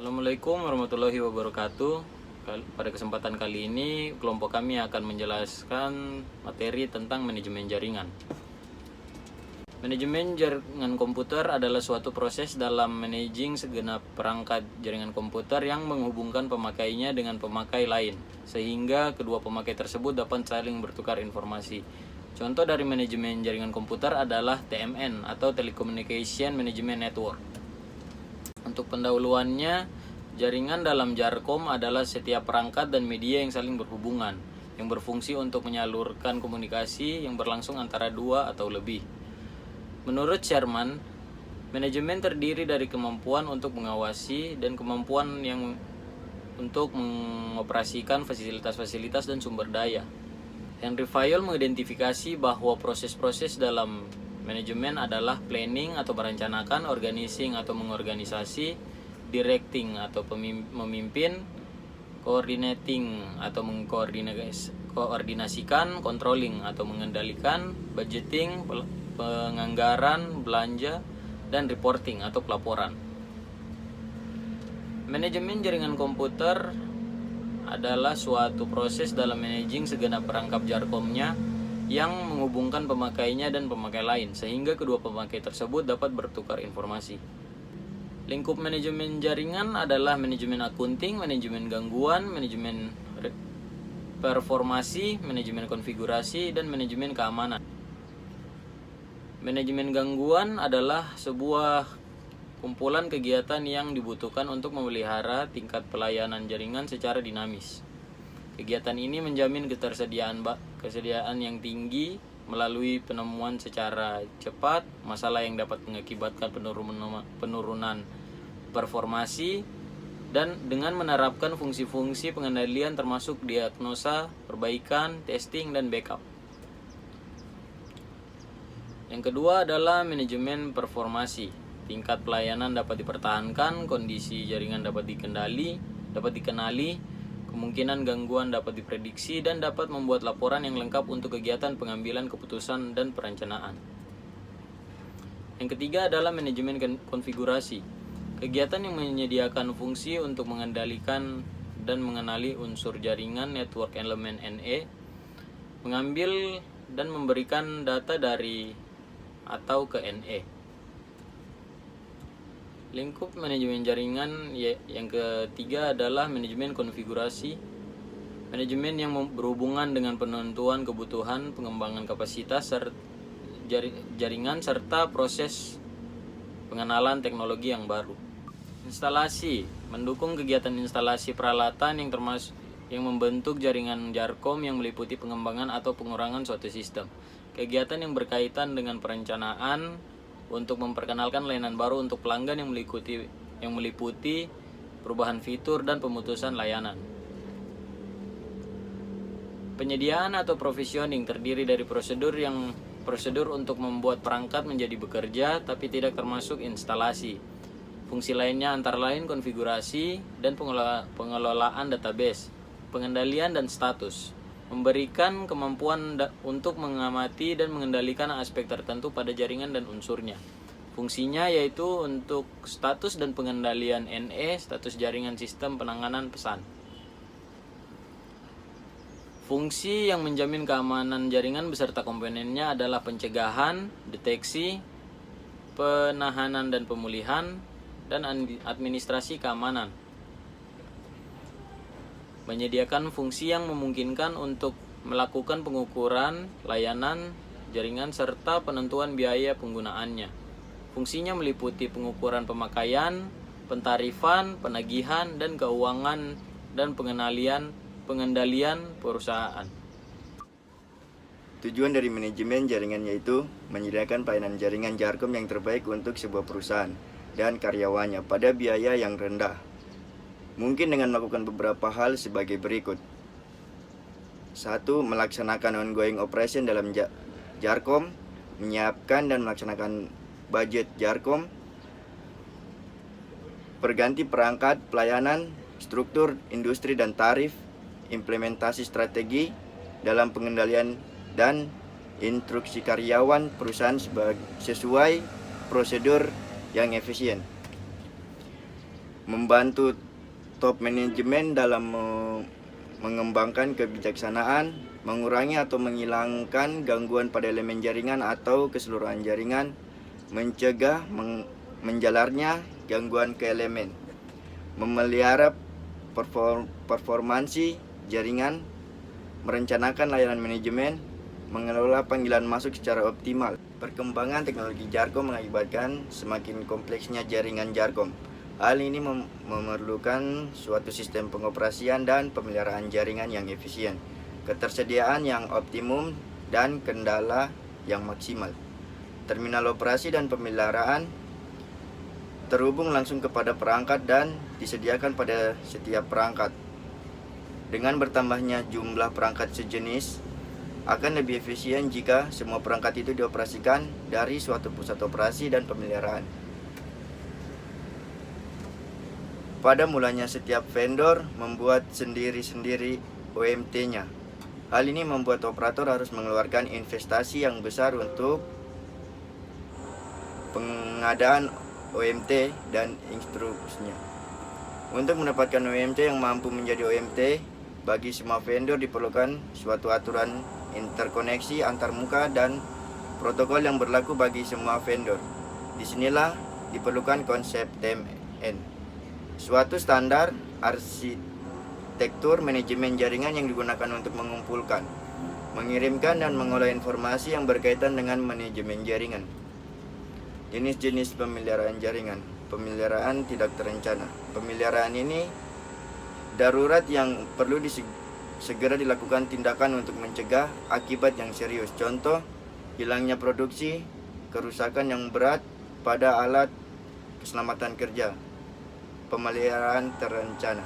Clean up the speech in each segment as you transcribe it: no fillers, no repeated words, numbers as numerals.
Assalamualaikum warahmatullahi wabarakatuh. Pada kesempatan kali ini, kelompok kami akan menjelaskan materi tentang manajemen jaringan. Manajemen jaringan komputer adalah suatu proses dalam managing segenap perangkat jaringan komputer yang menghubungkan pemakainya dengan pemakai lain, sehingga kedua pemakai tersebut dapat saling bertukar informasi. Contoh dari manajemen jaringan komputer adalah TMN atau Telecommunication Management Network. Untuk pendahuluannya, jaringan dalam Jarkom adalah setiap perangkat dan media yang saling berhubungan, yang berfungsi untuk menyalurkan komunikasi yang berlangsung antara dua atau lebih. Menurut Sherman, manajemen terdiri dari kemampuan untuk mengawasi dan kemampuan yang untuk mengoperasikan fasilitas-fasilitas dan sumber daya. Henry Fayol mengidentifikasi bahwa proses-proses dalam manajemen adalah planning atau merencanakan, organizing atau mengorganisasi, directing atau memimpin, coordinating atau mengkoordinasikan, controlling atau mengendalikan, budgeting, penganggaran, belanja, dan reporting atau pelaporan. Manajemen jaringan komputer adalah suatu proses dalam managing segenap perangkap Jarkomnya yang menghubungkan pemakainya dan pemakai lain, sehingga kedua pemakai tersebut dapat bertukar informasi. Lingkup manajemen jaringan adalah manajemen akunting, manajemen gangguan, manajemen performasi, manajemen konfigurasi, dan manajemen keamanan. Manajemen gangguan adalah sebuah kumpulan kegiatan yang dibutuhkan untuk memelihara tingkat pelayanan jaringan secara dinamis. Kegiatan ini menjamin ketersediaan yang tinggi melalui penemuan secara cepat masalah yang dapat mengakibatkan penurunan performasi dan dengan menerapkan fungsi-fungsi pengendalian termasuk diagnosa, perbaikan, testing, dan backup. Yang kedua adalah manajemen performasi. Tingkat pelayanan dapat dipertahankan, kondisi jaringan dapat dikenali, kemungkinan gangguan dapat diprediksi, dan dapat membuat laporan yang lengkap untuk kegiatan pengambilan keputusan dan perencanaan. Yang ketiga adalah manajemen konfigurasi. Kegiatan yang menyediakan fungsi untuk mengendalikan dan mengenali unsur jaringan network elemen NE, mengambil dan memberikan data dari atau ke NE. Lingkup manajemen jaringan yang ketiga adalah manajemen konfigurasi. Manajemen yang berhubungan dengan penentuan kebutuhan, pengembangan kapasitas jaringan serta proses pengenalan teknologi yang baru. Instalasi mendukung kegiatan instalasi peralatan yang membentuk jaringan Jarkom yang meliputi pengembangan atau pengurangan suatu sistem. Kegiatan yang berkaitan dengan perencanaan untuk memperkenalkan layanan baru untuk pelanggan yang meliputi perubahan fitur dan pemutusan layanan. Penyediaan atau provisioning terdiri dari prosedur untuk membuat perangkat menjadi bekerja tapi tidak termasuk instalasi. Fungsi lainnya antara lain konfigurasi dan pengelolaan database, pengendalian dan status. Memberikan kemampuan untuk mengamati dan mengendalikan aspek tertentu pada jaringan dan unsurnya. Fungsinya yaitu untuk status dan pengendalian NE, status jaringan sistem penanganan pesan. Fungsi yang menjamin keamanan jaringan beserta komponennya adalah pencegahan, deteksi, penahanan dan pemulihan, dan administrasi keamanan. Menyediakan fungsi yang memungkinkan untuk melakukan pengukuran layanan jaringan serta penentuan biaya penggunaannya. Fungsinya meliputi pengukuran pemakaian, pentarifan, penagihan, dan keuangan dan pengendalian perusahaan. Tujuan dari manajemen jaringan yaitu menyediakan pelayanan jaringan Jarkom yang terbaik untuk sebuah perusahaan dan karyawannya pada biaya yang rendah. Mungkin dengan melakukan beberapa hal sebagai berikut. 1. Melaksanakan ongoing operation dalam Jarkom, menyiapkan dan melaksanakan budget Jarkom, perganti perangkat pelayanan, struktur industri dan tarif, implementasi strategi dalam pengendalian dan instruksi karyawan perusahaan sesuai prosedur yang efisien. membantu top manajemen dalam mengembangkan kebijaksanaan, mengurangi atau menghilangkan gangguan pada elemen jaringan atau keseluruhan jaringan, mencegah menjalarnya gangguan ke elemen, memelihara performansi jaringan, merencanakan layanan manajemen, mengelola panggilan masuk secara optimal. Perkembangan teknologi Jarkom mengakibatkan semakin kompleksnya jaringan Jarkom. Hal ini memerlukan suatu sistem pengoperasian dan pemeliharaan jaringan yang efisien, ketersediaan yang optimum, dan kendala yang maksimal. Terminal operasi dan pemeliharaan terhubung langsung kepada perangkat dan disediakan pada setiap perangkat. Dengan bertambahnya jumlah perangkat sejenis, akan lebih efisien jika semua perangkat itu dioperasikan dari suatu pusat operasi dan pemeliharaan. Pada mulanya setiap vendor membuat sendiri-sendiri OMT-nya. Hal ini membuat operator harus mengeluarkan investasi yang besar untuk pengadaan OMT dan instruksinya. Untuk mendapatkan OMT yang mampu menjadi OMT, bagi semua vendor diperlukan suatu aturan interkoneksi antarmuka dan protokol yang berlaku bagi semua vendor. Disinilah diperlukan konsep TMN. Suatu standar arsitektur manajemen jaringan yang digunakan untuk mengumpulkan, mengirimkan, dan mengolah informasi yang berkaitan dengan manajemen jaringan. Jenis-jenis pemeliharaan jaringan. Pemeliharaan tidak terencana. Pemeliharaan ini darurat yang perlu segera dilakukan tindakan untuk mencegah akibat yang serius. Contoh, hilangnya produksi, kerusakan yang berat pada alat keselamatan kerja. Pemeliharaan terencana.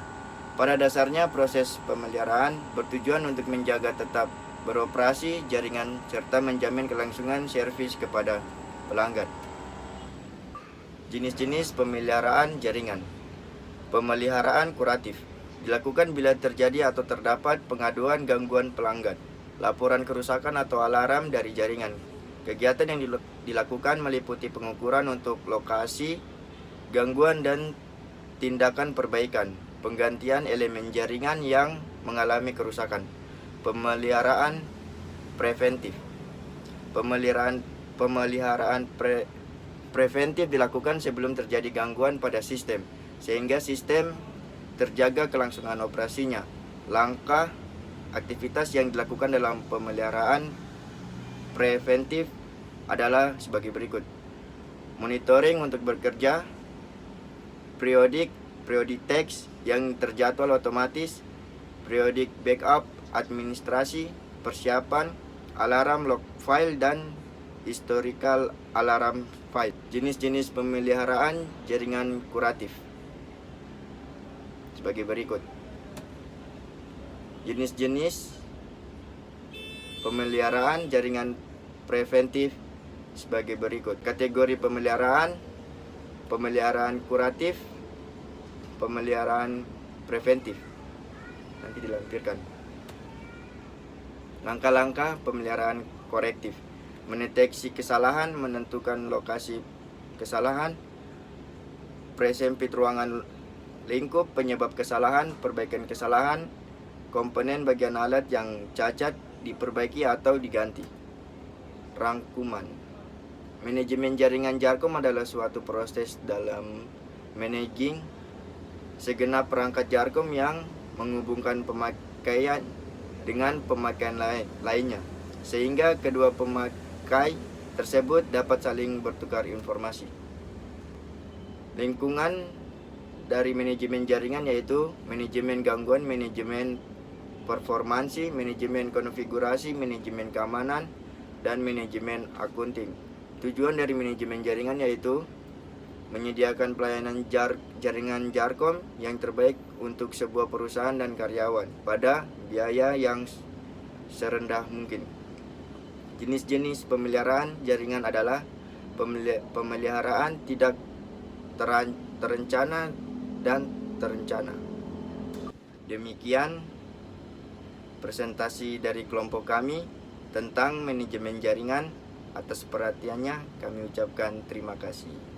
Pada dasarnya proses pemeliharaan bertujuan untuk menjaga tetap beroperasi jaringan serta menjamin kelangsungan servis kepada pelanggan. Jenis-jenis pemeliharaan jaringan. Pemeliharaan kuratif dilakukan bila terjadi atau terdapat pengaduan gangguan pelanggan, laporan kerusakan atau alarm dari jaringan. Kegiatan yang dilakukan meliputi pengukuran untuk lokasi gangguan dan tindakan perbaikan, penggantian elemen jaringan yang mengalami kerusakan. Pemeliharaan preventif. Pemeliharaan preventif dilakukan sebelum terjadi gangguan pada sistem, sehingga sistem terjaga kelangsungan operasinya. Langkah aktivitas yang dilakukan dalam pemeliharaan preventif adalah sebagai berikut. Monitoring untuk bekerja, periodic text yang terjadwal otomatis, periodic backup, administrasi, persiapan, alarm log file, dan historical alarm file. Jenis-jenis pemeliharaan jaringan kuratif sebagai berikut. Jenis-jenis pemeliharaan jaringan preventif sebagai berikut. Kategori pemeliharaan kuratif, pemeliharaan preventif. Nanti dilampirkan. Langkah-langkah pemeliharaan korektif. Mendeteksi kesalahan, menentukan lokasi kesalahan, presempit ruangan lingkup penyebab kesalahan, perbaikan kesalahan, komponen bagian alat yang cacat diperbaiki atau diganti. Rangkuman. Manajemen jaringan Jarkom adalah suatu proses dalam managing segenap perangkat Jarkom yang menghubungkan pemakaian dengan pemakaian lainnya, sehingga kedua pemakai tersebut dapat saling bertukar informasi. Lingkungan dari manajemen jaringan yaitu manajemen gangguan, manajemen performansi, manajemen konfigurasi, manajemen keamanan, dan manajemen akunting. Tujuan dari manajemen jaringan yaitu menyediakan pelayanan jaringan Jarkom yang terbaik untuk sebuah perusahaan dan karyawan pada biaya yang serendah mungkin. Jenis-jenis pemeliharaan jaringan adalah pemeliharaan tidak terencana dan terencana. Demikian presentasi dari kelompok kami tentang manajemen jaringan. Atas perhatiannya kami ucapkan terima kasih.